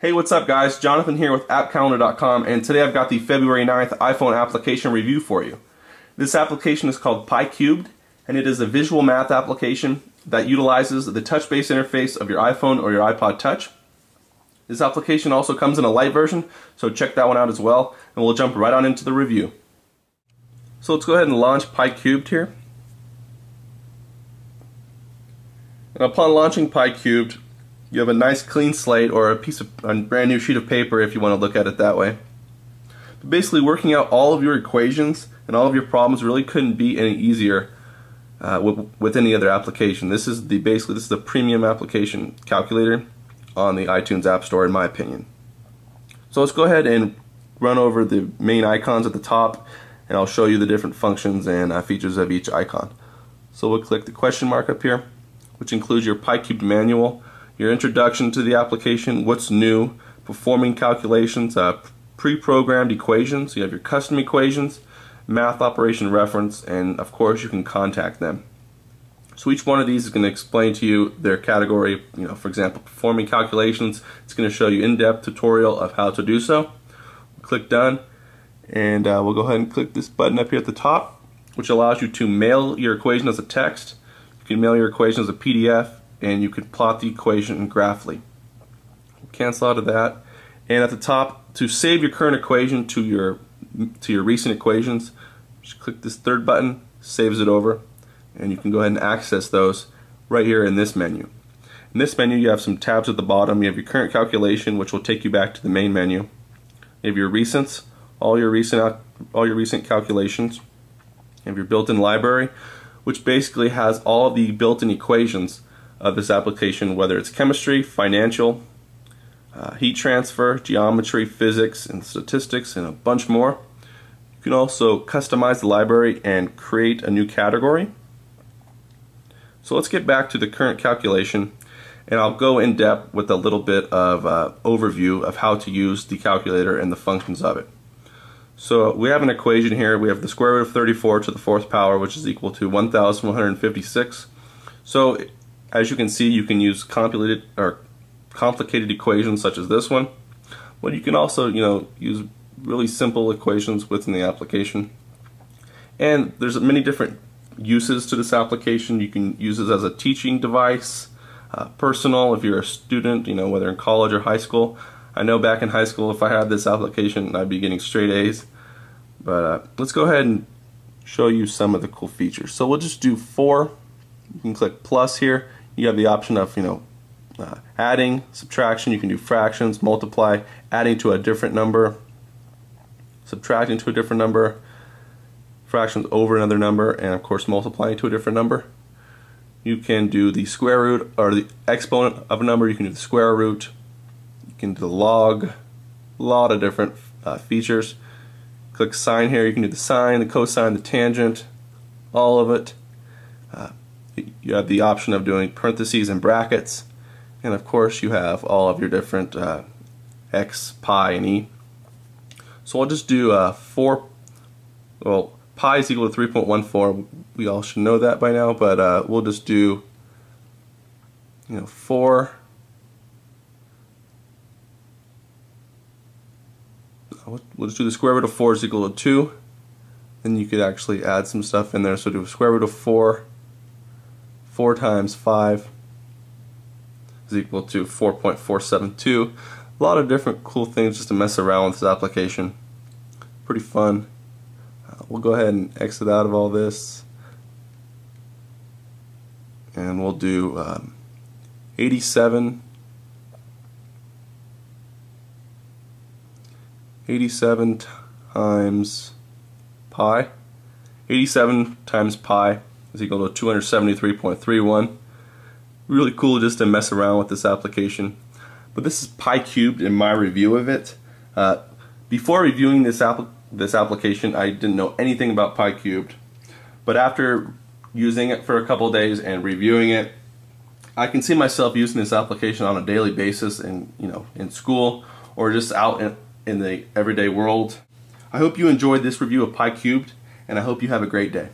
Hey, what's up guys? Jonathan here with appcalendar.com, and today I've got the February 9th iPhone application review for you. This application is called PiCubed, and it is a visual math application that utilizes the touch-based interface of your iPhone or your iPod Touch. This application also comes in a light version, so check that one out as well, and we'll jump right on into the review. So let's go ahead and launch PiCubed here. And upon launching PiCubed, you have a nice clean slate, or a brand new sheet of paper if you want to look at it that way. But basically, working out all of your equations and all of your problems really couldn't be any easier with any other application. This is the premium application calculator on the iTunes App Store, in my opinion. So let's go ahead and run over the main icons at the top, and I'll show you the different functions and features of each icon. So we'll click the question mark up here, which includes your PiCubed manual, your introduction to the application, what's new, performing calculations, pre-programmed equations. You have your custom equations, math operation reference, and of course you can contact them. So each one of these is going to explain to you their category. For example, performing calculations, it's going to show you in-depth tutorial of how to do so. Click done, and we'll go ahead and click this button up here at the top, which allows you to mail your equation as a text. You can mail your equation as a PDF, and you can plot the equation graphically. Cancel out of that, and at the top, to save your current equation to your recent equations, just click this third button, saves it over, and you can go ahead and access those right here in this menu. In this menu, you have some tabs at the bottom. You have your current calculation, which will take you back to the main menu. You have your recents, all your recent calculations. You have your built-in library, which basically has all of the built-in equations of this application, whether it's chemistry, financial, heat transfer, geometry, physics, and statistics, and a bunch more. You can also customize the library and create a new category. So let's get back to the current calculation, and I'll go in depth with a little bit of overview of how to use the calculator and the functions of it. So we have an equation here. We have the square root of 34 to the fourth power, which is equal to 1,156. So as you can see, you can use complicated equations such as this one, but you can also use really simple equations within the application. And there's many different uses to this application. You can use it as a teaching device, personal if you're a student, whether in college or high school. I know back in high school, if I had this application, I'd be getting straight A's. But let's go ahead and show you some of the cool features. So we'll just do 4. You can click plus here. You have the option of adding, subtraction. You can do fractions, multiply, adding to a different number, subtracting to a different number, fractions over another number, and of course multiplying to a different number. You can do the square root or the exponent of a number. You can do the square root. You can do the log. A lot of different features. Click sine here. You can do the sine, the cosine, the tangent, all of it. You have the option of doing parentheses and brackets, and of course you have all of your different x, pi, and e. So I'll just do 4. Well, pi is equal to 3.14. We all should know that by now, but we'll just do 4. We'll just do the square root of 4 is equal to 2. Then you could actually add some stuff in there. So do square root of 4. 4 times 5 is equal to 4.472. A lot of different cool things just to mess around with this application. Pretty fun. We'll go ahead and exit out of all this, and we'll do 87 times pi. 87 times pi is equal to 273.31. Really cool just to mess around with this application. But this is PiCubed in my review of it. Before reviewing this application, I didn't know anything about PiCubed. But after using it for a couple of days and reviewing it, I can see myself using this application on a daily basis in school or just out in the everyday world. I hope you enjoyed this review of PiCubed, and I hope you have a great day.